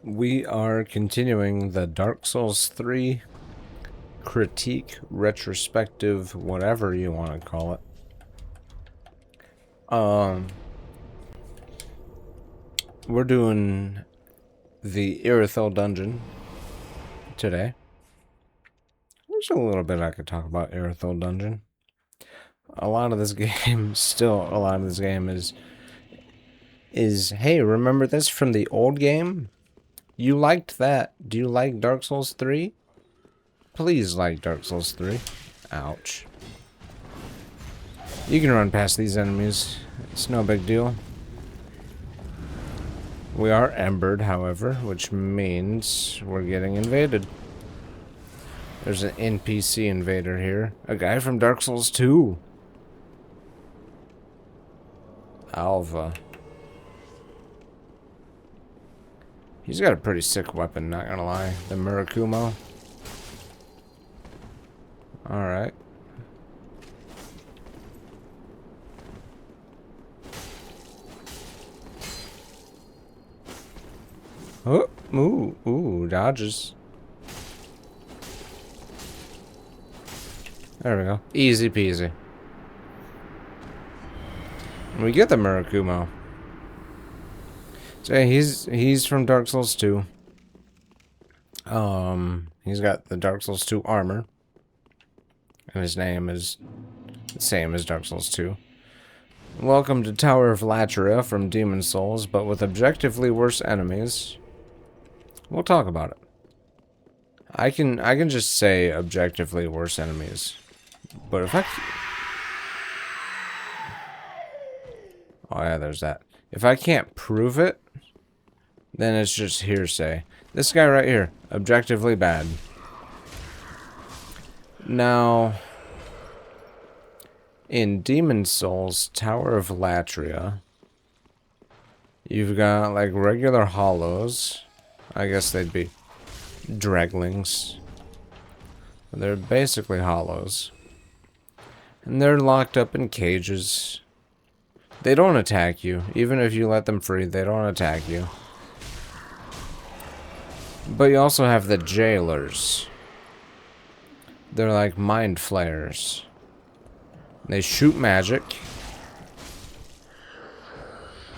We are continuing the Dark Souls 3 critique, retrospective, whatever you want to call it. We're doing the Irithyll dungeon today. There's a little bit I could talk about Irithyll dungeon. A lot of this game is hey, remember this from the old game? You liked that. Do you like Dark Souls 3? Please like Dark Souls 3. Ouch. You can run past these enemies. It's no big deal. We are embered, however, which means we're getting invaded. There's an NPC invader here. A guy from Dark Souls 2. Alva. He's got a pretty sick weapon, not gonna lie. The Murakumo. Alright. Oh, ooh, dodges. There we go. Easy peasy. And we get the Murakumo. So yeah, he's from Dark Souls 2. He's got the Dark Souls 2 armor. And his name is the same as Dark Souls 2. Welcome to Tower of Latria from Demon Souls, but with objectively worse enemies. We'll talk about it. I can just say objectively worse enemies. But if I... Oh yeah, there's that. If I can't prove it, then it's just hearsay. This guy right here, objectively bad. Now, in Demon Souls, Tower of Latria, you've got like regular hollows. I guess they'd be draglings. They're basically hollows. And they're locked up in cages. They don't attack you. Even if you let them free, they don't attack you. But you also have the jailers. They're like mind flayers. They shoot magic.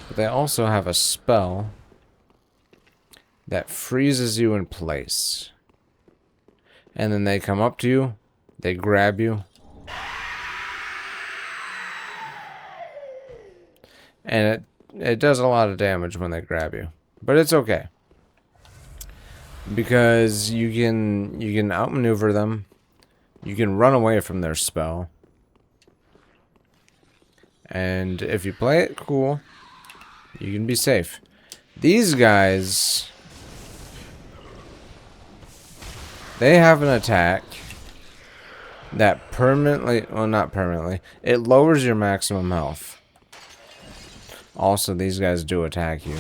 But they also have a spell that freezes you in place. And then they come up to you, they grab you, and it does a lot of damage when they grab you. But it's okay. Because you can outmaneuver them. You can run away from their spell. And if you play it cool, you can be safe. These guys, they have an attack that permanently, well, not permanently, it lowers your maximum health. Also, these guys do attack you.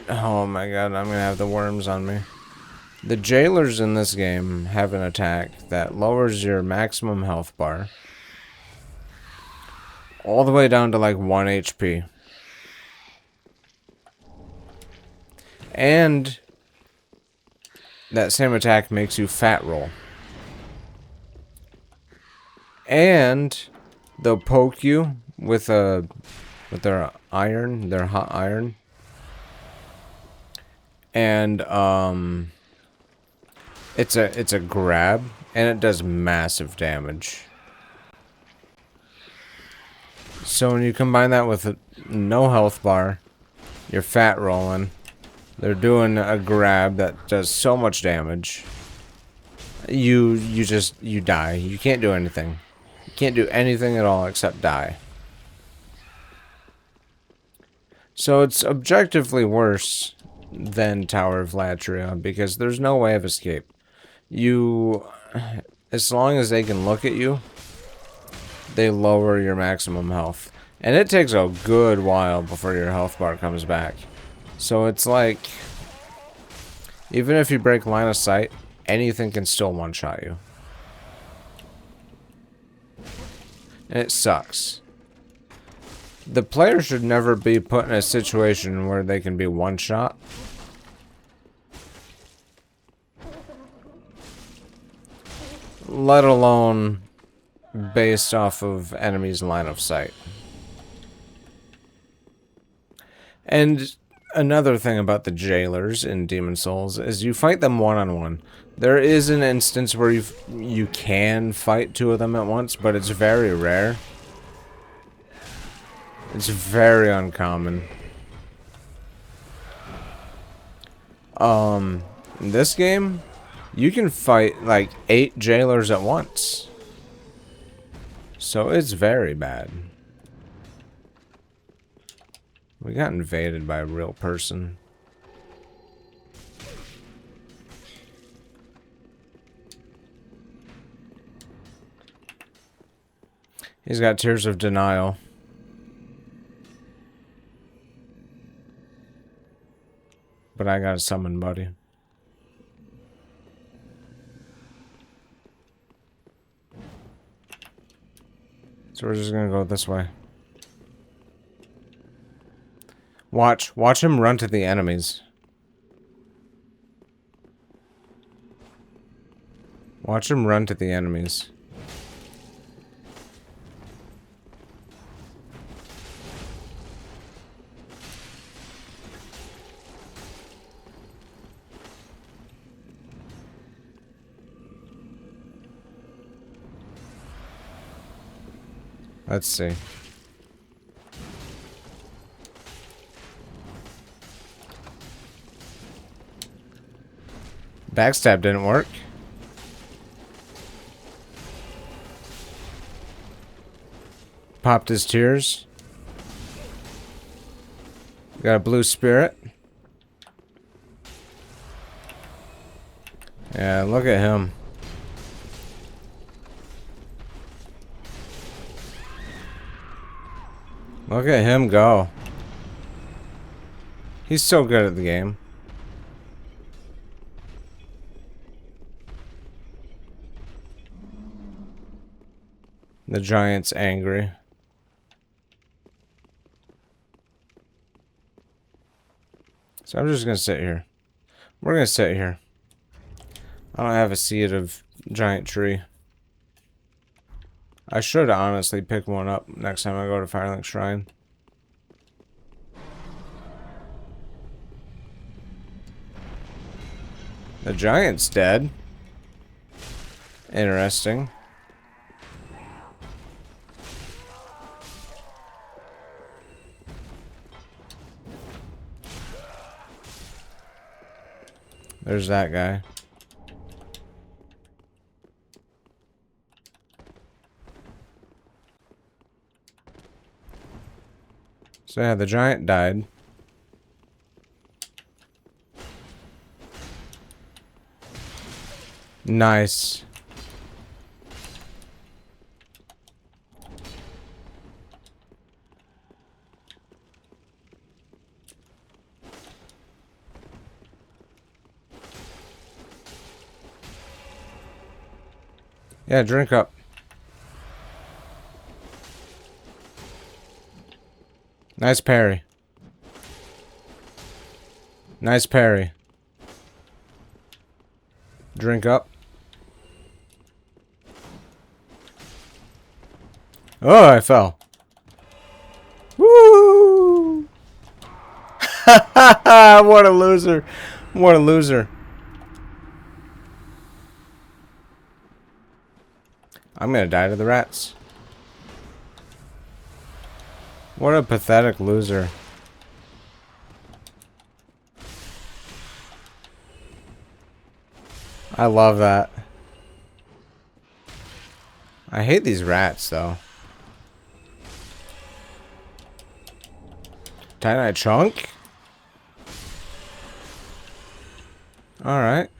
Oh my god, I'm gonna have the worms on me. The jailers in this game have an attack that lowers your maximum health bar all the way down to like 1 HP. And that same attack makes you fat roll. And they'll poke you with their iron, their hot iron. And it's a grab, and it does massive damage. So when you combine that with no health bar, you're fat rolling. They're doing a grab that does so much damage. You die. You can't do anything. You can't do anything at all except die. So it's objectively worse than Tower of Latria because there's no way of escape. As long as they can look at you, they lower your maximum health. And it takes a good while before your health bar comes back. So it's like, even if you break line of sight, anything can still one-shot you. And it sucks. The player should never be put in a situation where they can be one-shot. Let alone based off of enemies' line of sight. And another thing about the jailers in Demon Souls is you fight them one-on-one. There is an instance where you can fight two of them at once, but it's very rare. It's very uncommon. In this game, you can fight like 8 jailers at once. So it's very bad. We got invaded by a real person. He's got Tears of Denial. But I got a summon buddy. So we're just gonna go this way. Watch him run to the enemies. Watch him run to the enemies. Let's see. Backstab didn't work. Popped his tears. Got a blue spirit. Yeah, look at him. Look at him go. He's so good at the game. The giant's angry. So I'm just gonna sit here. We're gonna sit here. I don't have a seed of giant tree. I should honestly pick one up next time I go to Firelink Shrine. The giant's dead. Interesting. There's that guy. So yeah, the giant died. Nice. Yeah, drink up. Nice parry. Nice parry. Drink up. Oh, I fell. Woo! What a loser. What a loser. I'm gonna die to the rats. What a pathetic loser. I love that. I hate these rats, though. Titanite chunk? Alright.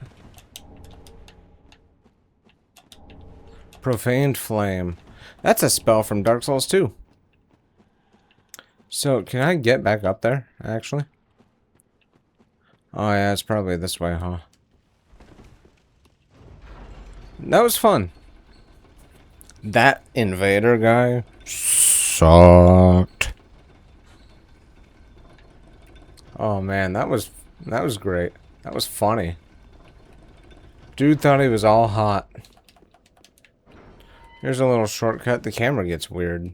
Profaned Flame. That's a spell from Dark Souls 2. So, can I get back up there, actually? Oh, yeah, it's probably this way, huh? That was fun. That invader guy sucked. Oh man, that was great. That was funny. Dude thought he was all hot. Here's a little shortcut. The camera gets weird.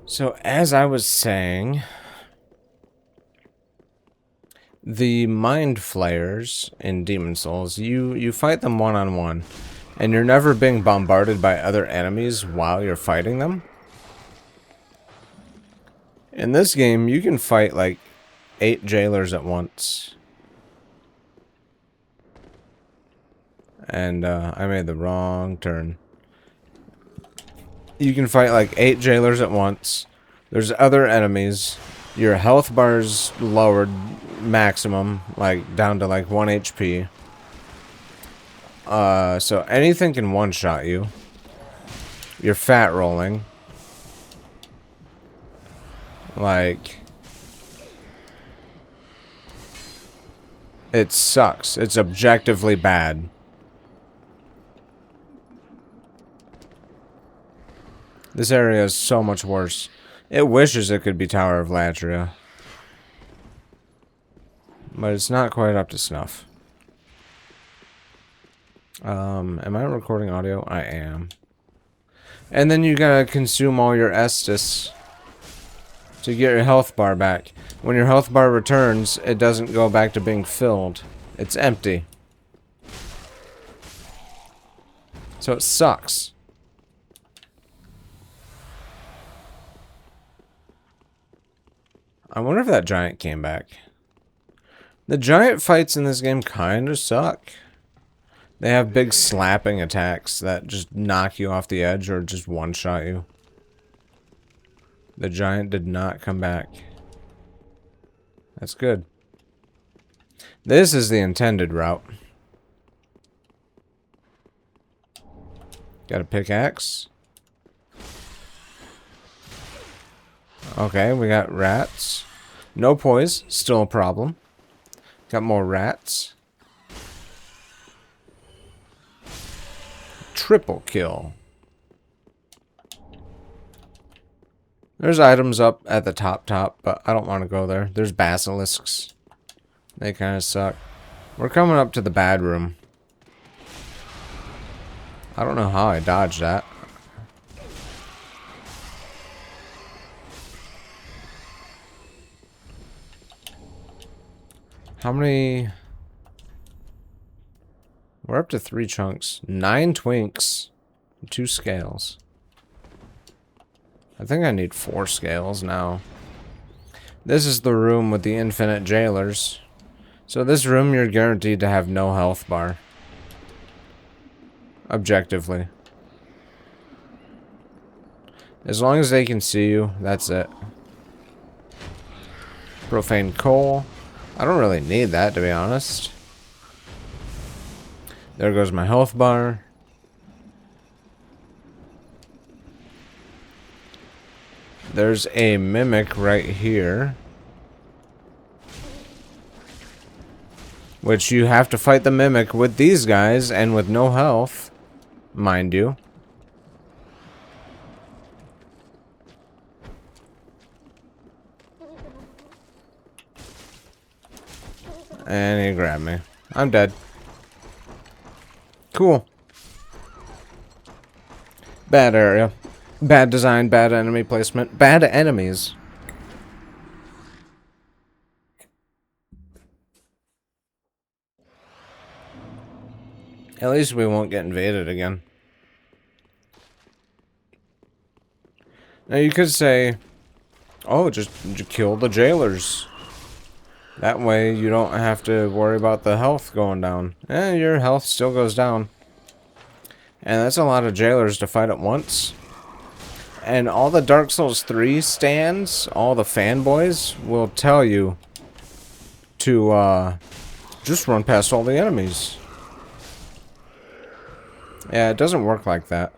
So as I was saying, the mind flayers in Demon Souls, you fight them one-on-one, and you're never being bombarded by other enemies while you're fighting them. In this game, you can fight like 8 jailers at once. And I made the wrong turn. You can fight like 8 jailers at once. There's other enemies. Your health bar's lowered maximum, like down to like 1 HP. So anything can one-shot you. You're fat rolling. Like, it sucks. It's objectively bad. This area is so much worse. It wishes it could be Tower of Latria. But it's not quite up to snuff. Am I recording audio? I am. And then you gotta consume all your Estus to get your health bar back. When your health bar returns, it doesn't go back to being filled. It's empty. So it sucks. I wonder if that giant came back. The giant fights in this game kinda suck. They have big slapping attacks that just knock you off the edge or just one-shot you. The giant did not come back. That's good. This is the intended route. Got a pickaxe. Okay, we got rats. No poise, still a problem. Got more rats. Triple kill. There's items up at the top, but I don't want to go there. There's basilisks. They kind of suck. We're coming up to the bad room. I don't know how I dodged that. How many? We're up to 3 chunks. 9 twinks. 2 scales. I think I need 4 scales now. This is the room with the infinite jailers. So this room you're guaranteed to have no health bar. Objectively. As long as they can see you, that's it. Profane coal. I don't really need that, to be honest. There goes my health bar. There's a mimic right here. Which you have to fight the mimic with these guys and with no health. Mind you. And he grabbed me. I'm dead. Cool. Bad area. Bad design, bad enemy placement, bad enemies. At least we won't get invaded again. Now you could say, oh, just kill the jailers. That way you don't have to worry about the health going down. And your health still goes down. And that's a lot of jailers to fight at once. And all the Dark Souls 3 stands, all the fanboys, will tell you to just run past all the enemies. Yeah, it doesn't work like that.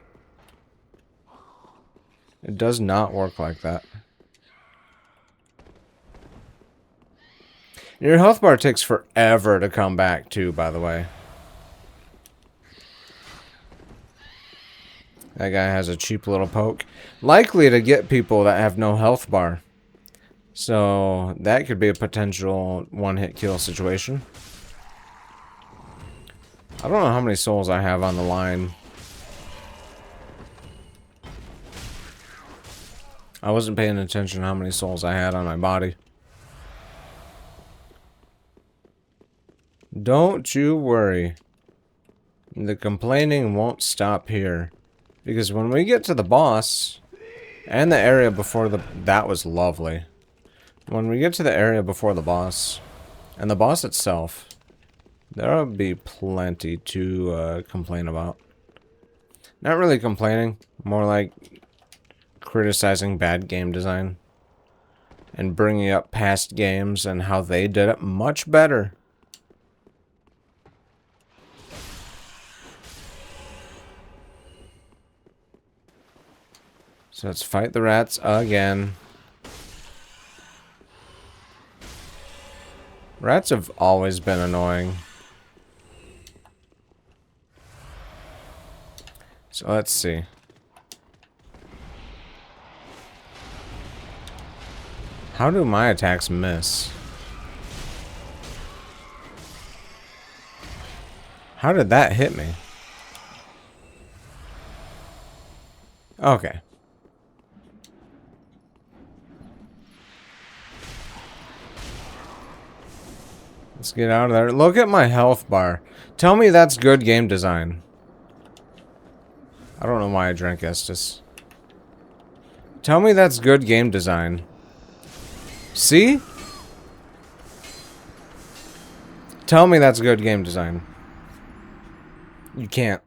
It does not work like that. Your health bar takes forever to come back too, by the way. That guy has a cheap little poke. Likely to get people that have no health bar. So that could be a potential one-hit kill situation. I don't know how many souls I have on the line. I wasn't paying attention to how many souls I had on my body. Don't you worry. The complaining won't stop here. Because when we get to the boss, and the area before the... That was lovely. When we get to the area before the boss, and the boss itself, there'll be plenty to complain about. Not really complaining, more like criticizing bad game design. And bringing up past games and how they did it much better. So let's fight the rats again. Rats have always been annoying. So let's see. How do my attacks miss? How did that hit me? Okay. Let's get out of there. Look at my health bar. Tell me that's good game design. I don't know why I drank Estus. Tell me that's good game design. See? Tell me that's good game design. You can't.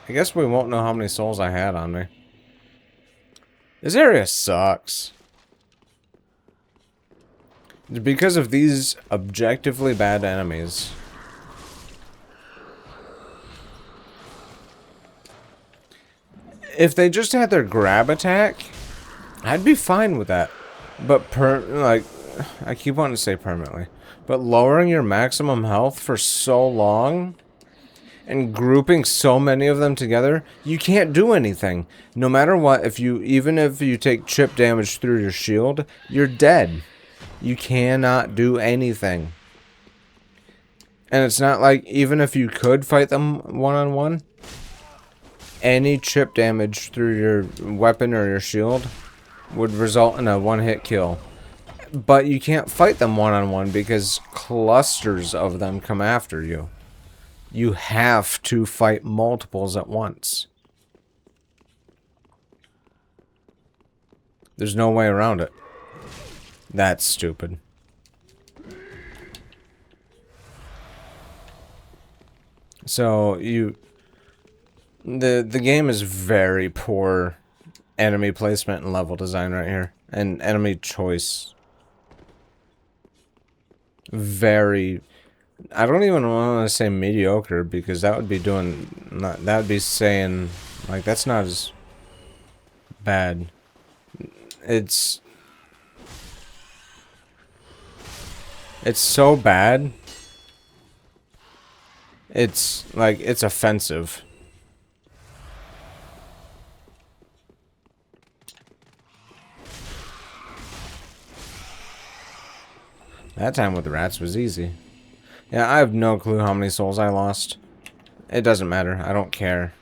I guess we won't know how many souls I had on me. This area sucks. Because of these objectively bad enemies. If they just had their grab attack, I'd be fine with that. But I keep wanting to say permanently. But lowering your maximum health for so long and grouping so many of them together, you can't do anything. No matter what, even if you take chip damage through your shield, you're dead. You cannot do anything. And it's not like, even if you could fight them one-on-one, any chip damage through your weapon or your shield would result in a one-hit kill. But you can't fight them one-on-one because clusters of them come after you. You have to fight multiples at once. There's no way around it. That's stupid. So the game is very poor enemy placement and level design right here, and enemy choice. Very. I don't even want to say mediocre because that would be that would be saying like that's not as bad. It's so bad. It's like, it's offensive. That time with the rats was easy. Yeah, I have no clue how many souls I lost. It doesn't matter. I don't care.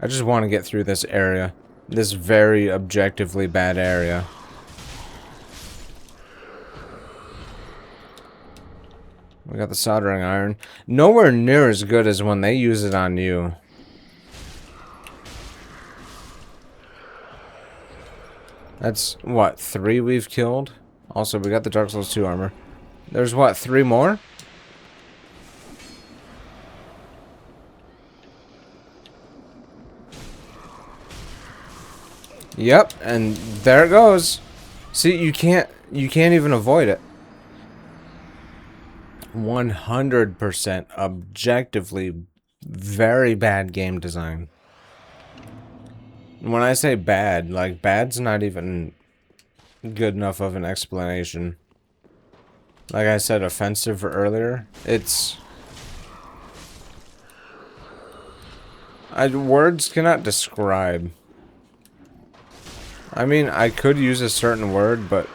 I just want to get through this area. This very objectively bad area. We got the soldering iron. Nowhere near as good as when they use it on you. That's, what, 3 we've killed? Also, we got the Dark Souls 2 armor. There's, what, 3 more? Yep, and there it goes. See, you can't even avoid it. 100% objectively very bad game design. When I say bad, like, bad's not even good enough of an explanation. Like I said, offensive earlier. It's Words cannot describe. I mean, I could use a certain word, but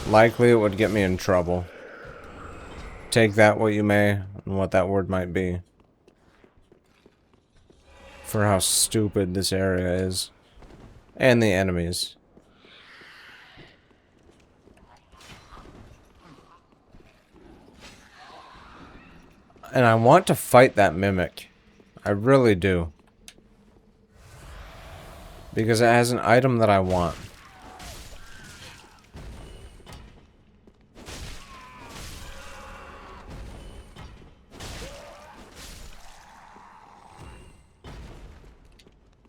likely it would get me in trouble. Take that what you may, and what that word might be. For how stupid this area is. And the enemies. And I want to fight that mimic. I really do. Because it has an item that I want.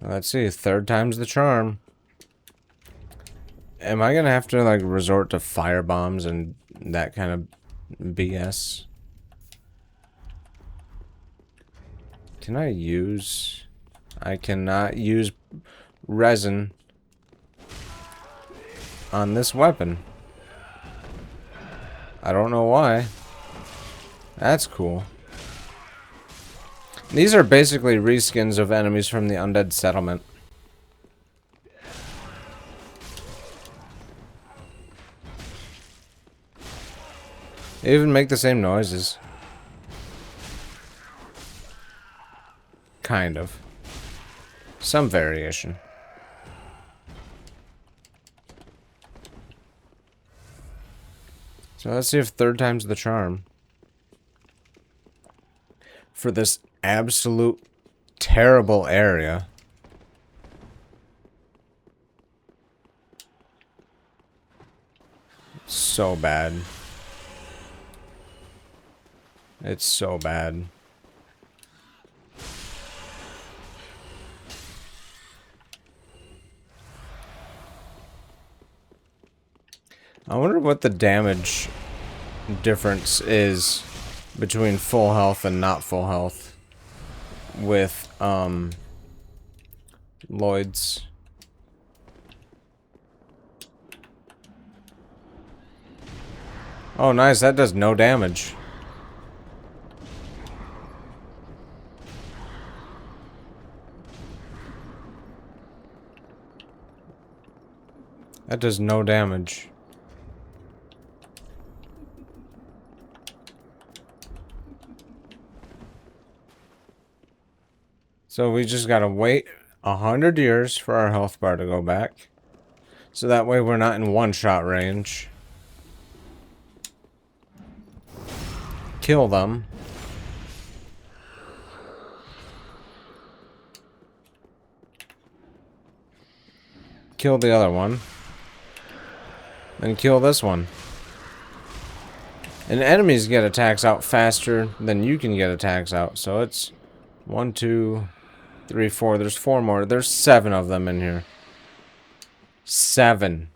Let's see, third time's the charm. Am I gonna have to, like, resort to fire bombs and that kind of BS? Can I use... I cannot use resin on this weapon. I don't know why. That's cool. These are basically reskins of enemies from the Undead Settlement. They even make the same noises. Kind of. Some variation. So let's see if third time's the charm. For this absolute terrible area. So bad. It's so bad. I wonder what the damage difference is between full health and not full health with Lloyd's. Oh nice, that does no damage. That does no damage. So we just gotta wait 100 years for our health bar to go back. So that way we're not in one-shot range. Kill them. Kill the other one. Then kill this one. And enemies get attacks out faster than you can get attacks out. So it's 1, 2, 3, 4. There's 4 more. There's 7 of them in here. 7.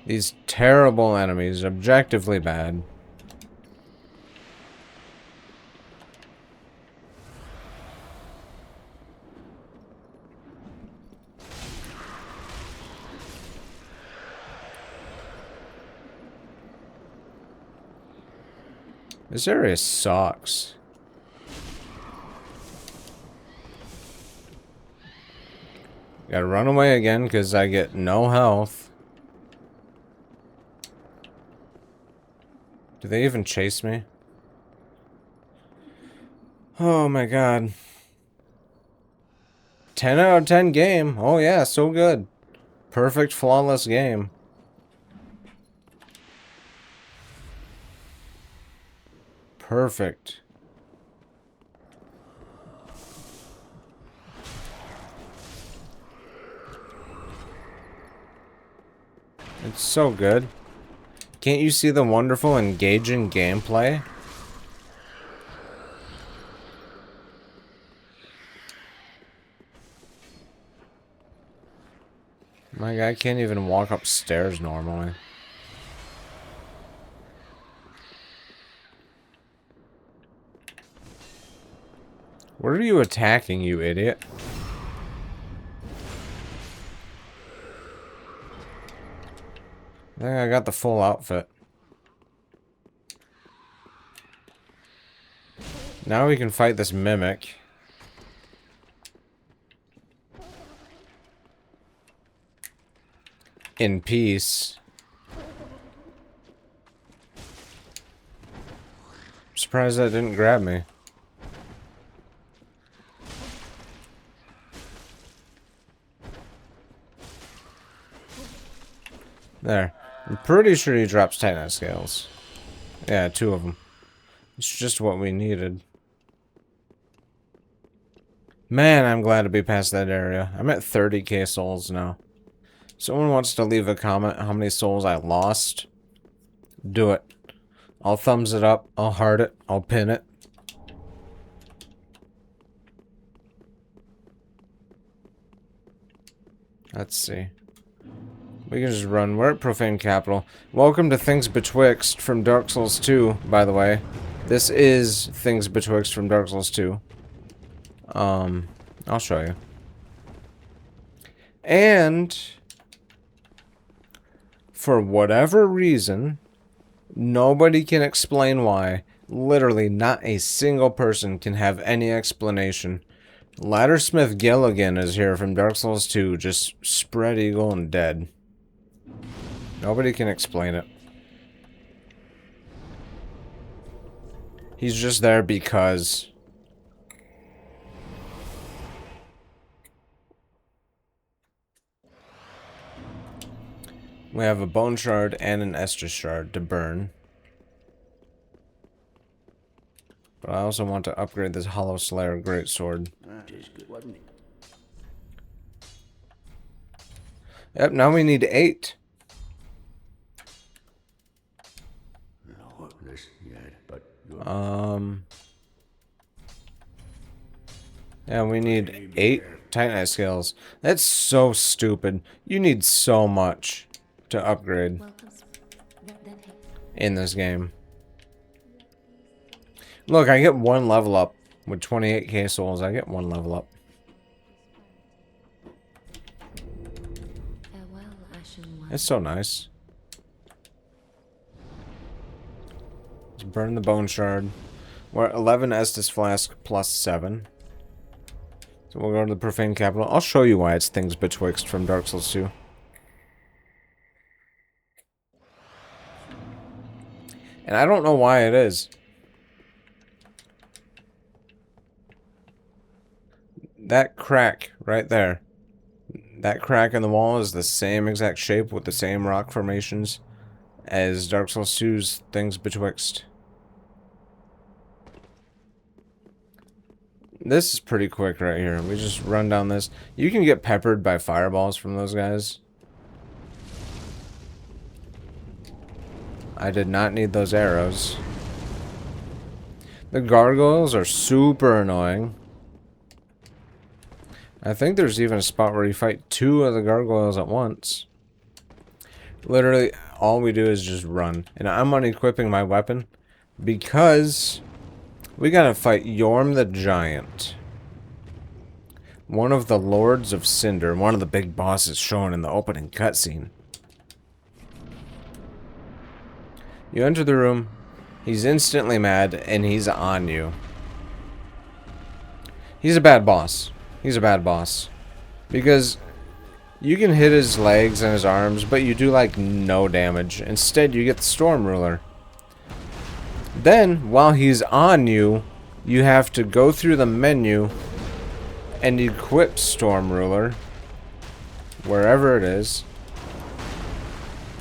These terrible enemies, objectively bad. This area sucks. Gotta run away again because I get no health. Do they even chase me? Oh my god. 10 out of 10 game. Oh yeah, so good. Perfect, flawless game. Perfect. It's so good. Can't you see the wonderful, engaging gameplay? My guy can't even walk upstairs normally. What are you attacking, you idiot? I think I got the full outfit. Now we can fight this mimic. In peace. I'm surprised that didn't grab me. There. I'm pretty sure he drops Titan scales. Yeah, 2 of them. It's just what we needed. Man, I'm glad to be past that area. I'm at 30k souls now. Someone wants to leave a comment how many souls I lost. Do it. I'll thumbs it up. I'll heart it. I'll pin it. Let's see. We can just run. We're at Profane Capital. Welcome to Things Betwixt from Dark Souls 2, by the way. This is Things Betwixt from Dark Souls 2. I'll show you. And for whatever reason, nobody can explain why. Literally, not a single person can have any explanation. Laddersmith Gilligan is here from Dark Souls 2, just spread eagle and dead. Nobody can explain it. He's just there because. We have a bone shard and an Estus shard to burn. But I also want to upgrade this Hollow Slayer greatsword. Yep, now we need 8. Yeah, we need 8 Titanite scales. That's so stupid. You need so much to upgrade in this game. Look, I get 1 level up with 28k souls. I get 1 level up. It's so nice. Let's burn the bone shard. We're at 11 Estus flask plus 7. So we'll go to the Profane Capital. I'll show you why it's Things Betwixt from Dark Souls 2. And I don't know why it is. That crack right there. That crack in the wall is the same exact shape with the same rock formations as Dark Souls 2's Things Betwixt. This is pretty quick right here. We just run down this. You can get peppered by fireballs from those guys. I did not need those arrows. The gargoyles are super annoying. I think there's even a spot where you fight 2 of the gargoyles at once. Literally, all we do is just run. And I'm unequipping my weapon because we gotta fight Yorm the Giant. One of the Lords of Cinder, one of the big bosses shown in the opening cutscene. You enter the room, he's instantly mad, and he's on you. He's a bad boss. He's a bad boss. Because you can hit his legs and his arms, but you do like no damage. Instead, you get the Storm Ruler. Then, while he's on you, you have to go through the menu and equip Storm Ruler, wherever it is.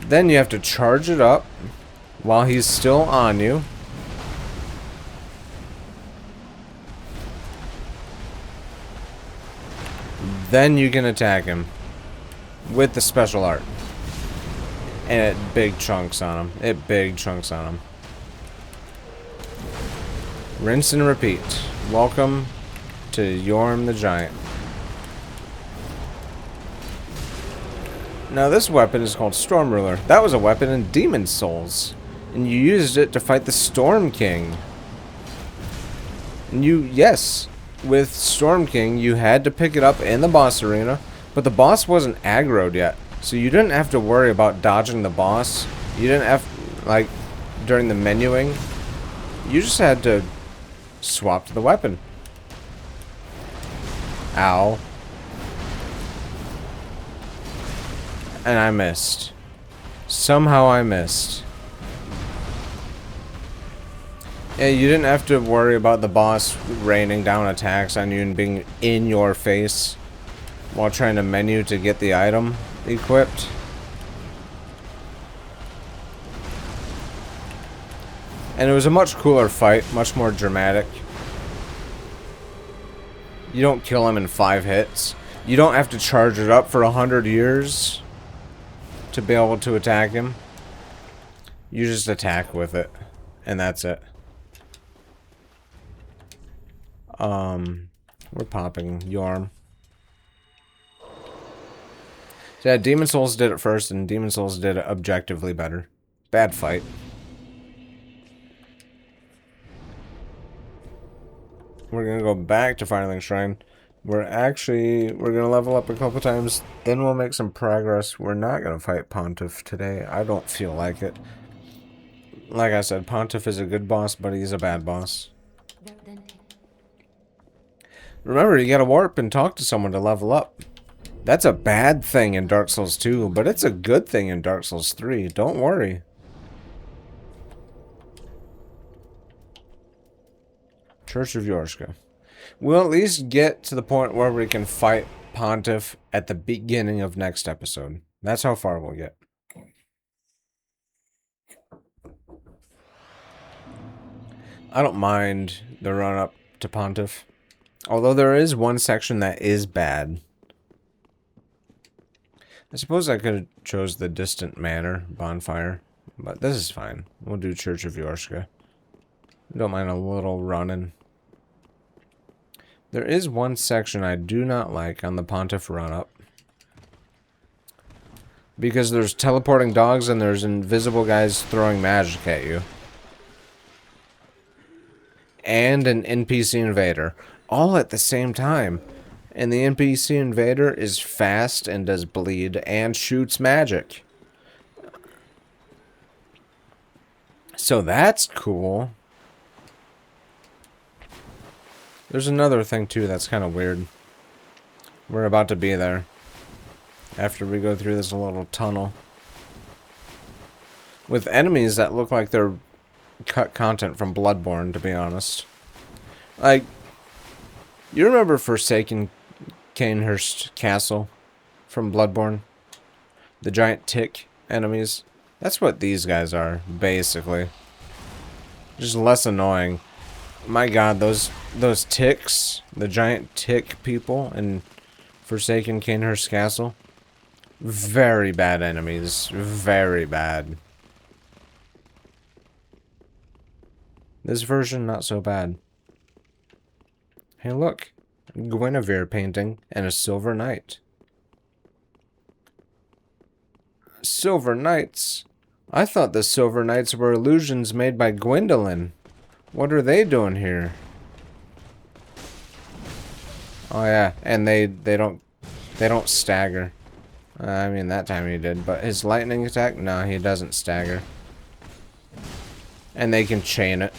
Then you have to charge it up while he's still on you. Then you can attack him with the special art. And it big chunks on him. It big chunks on him. Rinse and repeat. Welcome to Yorm the Giant. Now this weapon is called Storm Ruler. That was a weapon in Demon Souls. And you used it to fight the Storm King. And yes, with Storm King, you had to pick it up in the boss arena, but the boss wasn't aggroed yet. So you didn't have to worry about dodging the boss. You didn't have, like, during the menuing. You just had to swap to the weapon. Ow. And I missed. Somehow I missed. Yeah, you didn't have to worry about the boss raining down attacks on you and being in your face while trying to menu to get the item equipped. And it was a much cooler fight, much more dramatic. You don't kill him in 5 hits. You don't have to charge it up for 100 years to be able to attack him. You just attack with it, and that's it. We're popping Yorm. So yeah, Demon Souls did it first, and Demon Souls did it objectively better. Bad fight. We're gonna go back to Firelink Shrine. We're gonna level up a couple times, then we'll make some progress. We're not gonna fight Pontiff today. I don't feel like it. Like I said, Pontiff is a good boss, but he's a bad boss. Remember, you gotta warp and talk to someone to level up. That's a bad thing in Dark Souls 2, but it's a good thing in Dark Souls 3. Don't worry. Church of Yorshka. We'll at least get to the point where we can fight Pontiff at the beginning of next episode. That's how far we'll get. I don't mind the run-up to Pontiff. Although there is one section that is bad. I suppose I could have chose the Distant Manor bonfire. But this is fine. We'll do Church of Yorshka. Don't mind a little running. There is one section I do not like on the Pontiff run-up. Because there's teleporting dogs and there's invisible guys throwing magic at you. And an NPC invader. All at the same time. And the NPC invader is fast and does bleed and shoots magic. So that's cool. There's another thing too that's kind of weird. We're about to be there. After we go through this little tunnel. With enemies that look like they're cut content from Bloodborne, to be honest. Like, you remember Forsaken Canehurst Castle from Bloodborne? The giant tick enemies? That's what these guys are, basically. Just less annoying. My god, those ticks, the giant tick people in Forsaken Canehurst Castle, very bad enemies. Very bad. This version, not so bad. Hey, look. Guinevere painting and a silver knight. Silver knights? I thought the silver knights were illusions made by Gwendolyn. What are they doing here? Oh yeah, and they don't stagger. I mean, that time he did, but his lightning attack, no, he doesn't stagger. And they can chain it.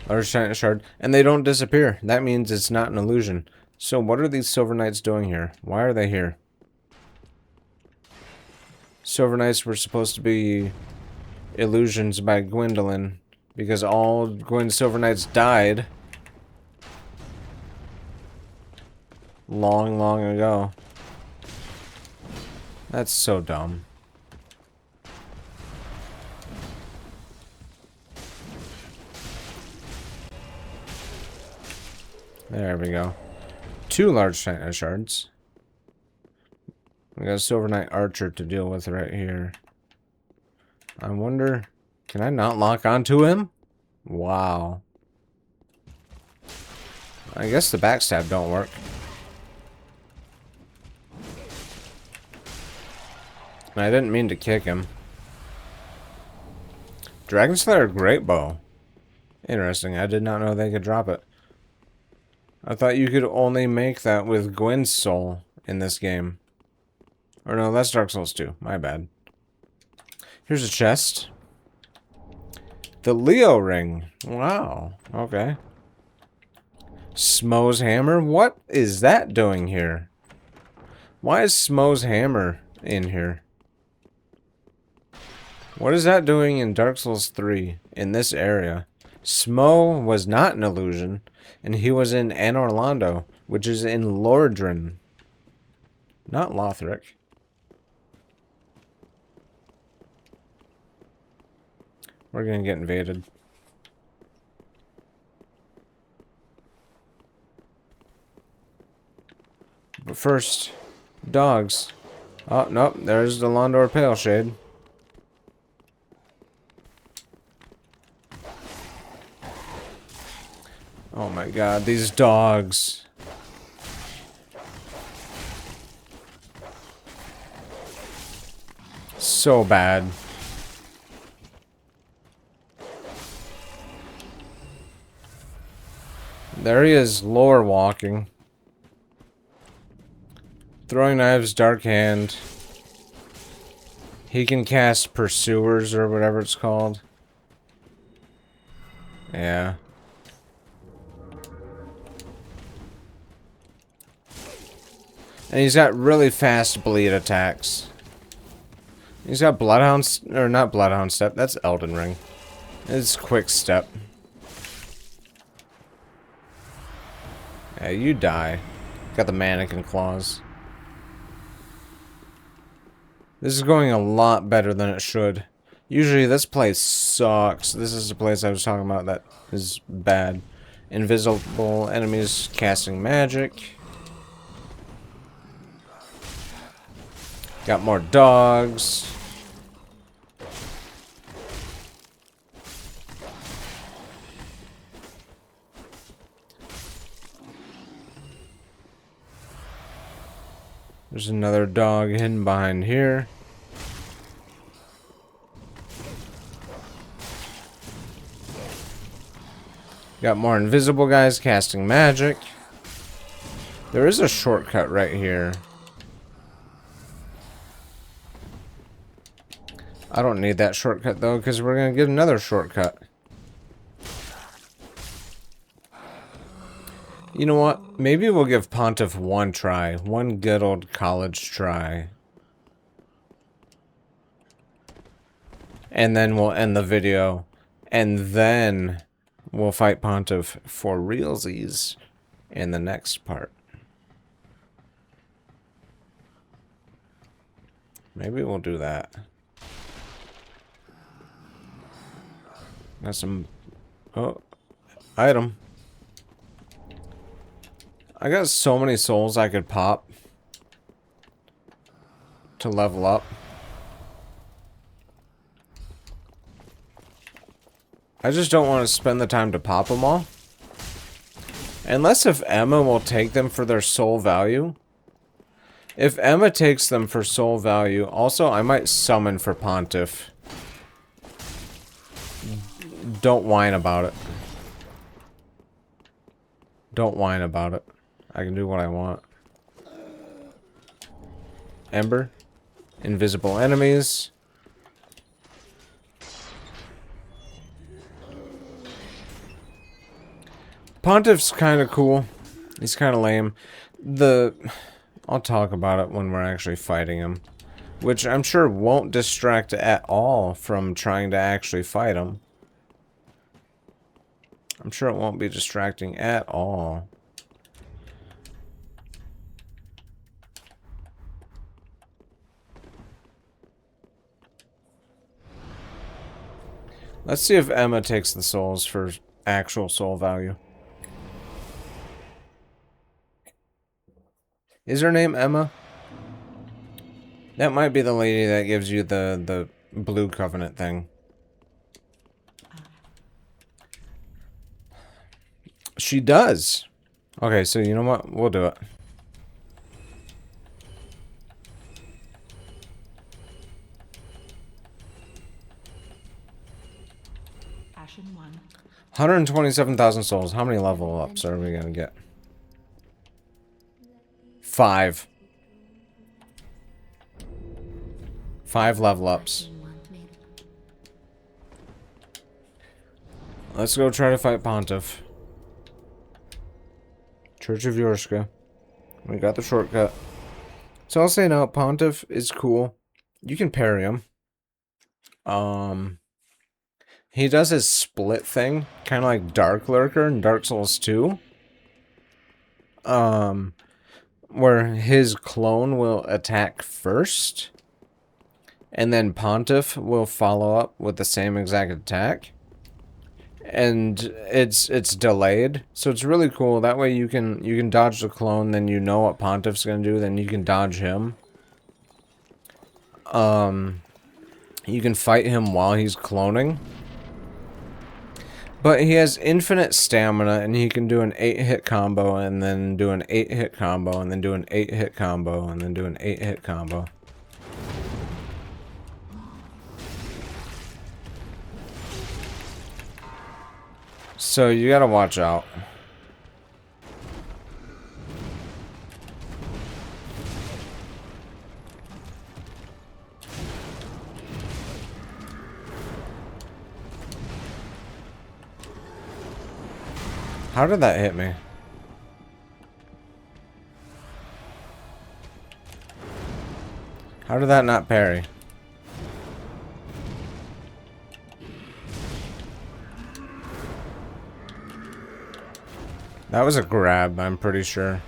Large giant shard, and they don't disappear. That means it's not an illusion. So what are these silver knights doing here? Why are they here? Silver knights were supposed to be illusions by Gwendolyn, because all Gwen's silver knights died long, long ago. That's so dumb. There we go. 2 large Titan shards. We got a Silver Knight Archer to deal with right here. I wonder, can I not lock onto him? Wow. I guess the backstab don't work. I didn't mean to kick him. Dragon Slayer Great Bow. Interesting, I did not know they could drop it. I thought you could only make that with Gwen's soul in this game. Or no, that's Dark Souls 2. My bad. Here's a chest. The Leo ring. Wow. Okay. Smo's hammer? What is that doing here? Why is Smo's hammer in here? What is that doing in Dark Souls 3 in this area? Smo was not an illusion, and he was in Anor Londo, which is in Lordran. Not Lothric. We're gonna get invaded. But first, dogs. Oh, nope, there's the Londor Paleshade. Oh my god, these dogs. So bad. There he is, lore walking. Throwing knives, dark hand. He can cast pursuers or whatever it's called. Yeah. And he's got really fast bleed attacks. He's got Bloodhound, or not Bloodhound Step, that's Elden Ring. It's Quick Step. Yeah, you die. Got the mannequin claws. This is going a lot better than it should. Usually this place sucks. This is the place I was talking about that is bad. Invisible enemies casting magic. Got more dogs. There's another dog hidden behind here. Got more invisible guys casting magic. There is a shortcut right here. I don't need that shortcut though, because we're going to get another shortcut. You know what? Maybe we'll give Pontiff one try. One good old college try. And then we'll end the video. And then we'll fight Pontiff for realsies in the next part. Maybe we'll do that. Got some... Oh. Item. I got so many souls I could pop to level up. I just don't want to spend the time to pop them all. Unless if Emma will take them for their soul value. If Emma takes them for soul value, also I might summon for Pontiff. Don't whine about it. Don't whine about it. I can do what I want. Ember. Invisible enemies. Pontiff's kind of cool. He's kind of lame. I'll talk about it when we're actually fighting him. Which I'm sure won't distract at all from trying to actually fight him. I'm sure it won't be distracting at all. Let's see if Emma takes the souls for actual soul value. Is her name Emma? That might be the lady that gives you the blue covenant thing. She does. Okay, so you know what? We'll do it. Ashen 1. 127,000 souls. How many level ups are we gonna get? 5. 5 level ups. Let's go try to fight Pontiff. Church of Yorska. We got the shortcut. So I'll say no, Pontiff is cool. You can parry him. He does his split thing, kind of like Dark Lurker in Dark Souls 2. Where his clone will attack first, and then Pontiff will follow up with the same exact attack. And it's delayed, so it's really cool. That way you can dodge the clone, then you know what Pontiff's gonna do, then you can dodge him. You can fight him while he's cloning. But he has infinite stamina, and he can do an 8-hit combo, and then do an 8-hit combo, and then do an 8-hit combo, and then do an 8-hit combo. So you gotta watch out. How did that hit me? How did that not parry? That was a grab, I'm pretty sure.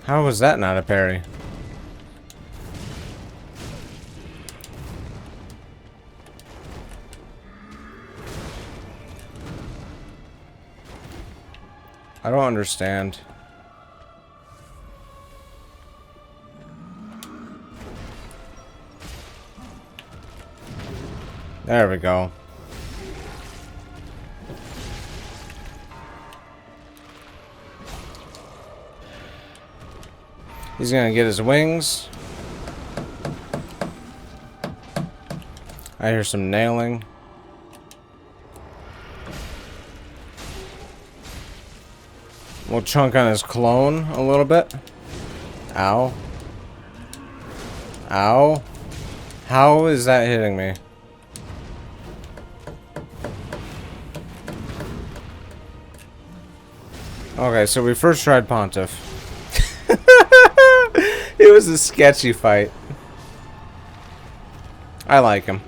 How was that not a parry? I don't understand. There we go. He's gonna get his wings. I hear some nailing. We'll chunk on his clone a little bit. Ow. Ow. How is that hitting me? Okay, so we first tried Pontiff. It was a sketchy fight. I like him.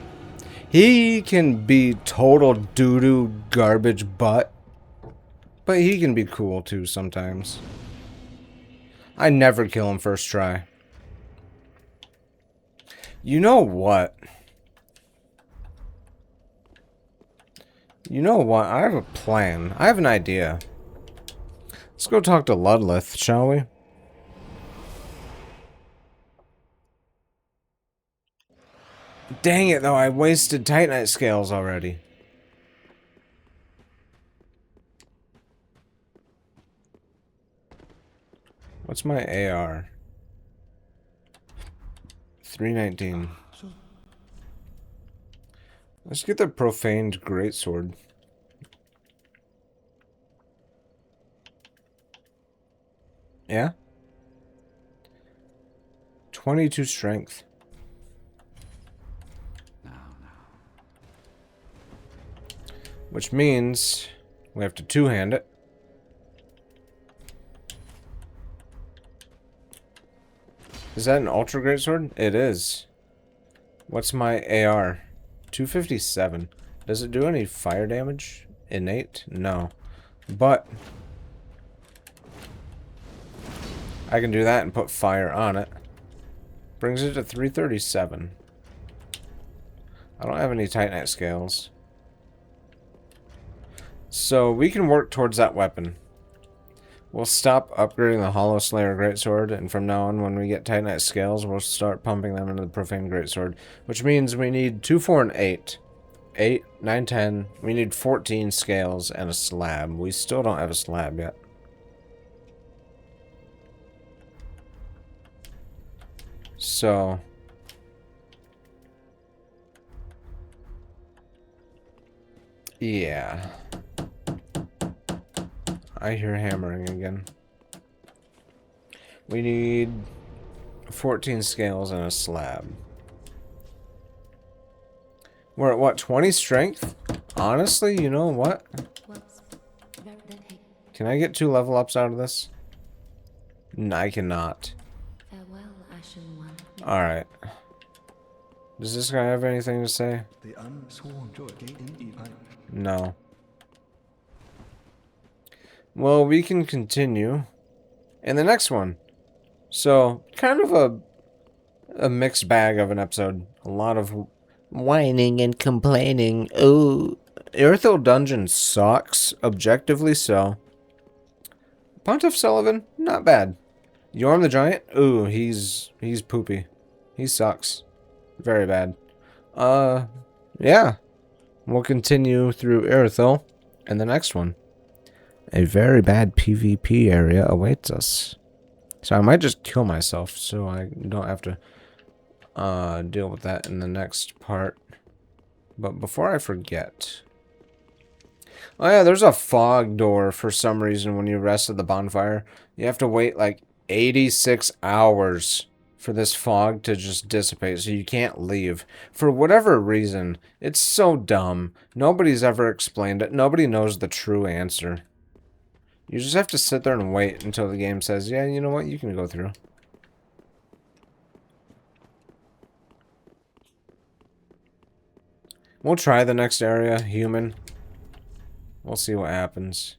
He can be total doo-doo garbage butt. But he can be cool too sometimes. I never kill him first try. You know what? You know what? I have a plan. I have an idea. Let's go talk to Ludlith, shall we? Dang it, though. I wasted Titanite scales already. What's my AR? 319. Let's get the profaned greatsword. Yeah? 22 strength. Which means we have to two-hand it. Is that an ultra greatsword? It is. What's my AR? 257. Does it do any fire damage? Innate? No. But I can do that and put fire on it. Brings it to 337. I don't have any Titanite scales. So we can work towards that weapon. We'll stop upgrading the Hollow Slayer Greatsword, and from now on, when we get Titanite scales, we'll start pumping them into the Profane Greatsword, which means we need 2, 4, and 8. 8, 9, 10. We need 14 scales and a slab. We still don't have a slab yet. So yeah. I hear hammering again. We need 14 scales and a slab. We're at what, 20 strength? Honestly, you know what? Can I get 2 level ups out of this? No, I cannot. Farewell, Ashen One. Alright. Does this guy have anything to say? No. Well, we can continue in the next one. So, kind of a mixed bag of an episode. A lot of whining and complaining. Ooh. Earthil Dungeon sucks. Objectively so. Pontiff Sullivan, not bad. Yorm the Giant? Ooh, he's poopy. He sucks. Very bad. Yeah. We'll continue through Earthil in the next one. A very bad PvP area awaits us. So I might just kill myself so I don't have to deal with that in the next part. But before I forget... Oh yeah, there's a fog door for some reason when you rest at the bonfire. You have to wait like 86 hours for this fog to just dissipate, so you can't leave. For whatever reason, it's so dumb. Nobody's ever explained it. Nobody knows the true answer. You just have to sit there and wait until the game says, yeah, you know what, you can go through. We'll try the next area, human. We'll see what happens.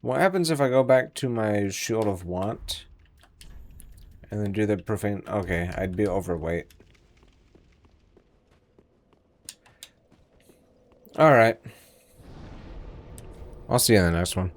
What happens if I go back to my Shield of Want? And then do the profane... Okay, I'd be overweight. Alright. I'll see you in the next one.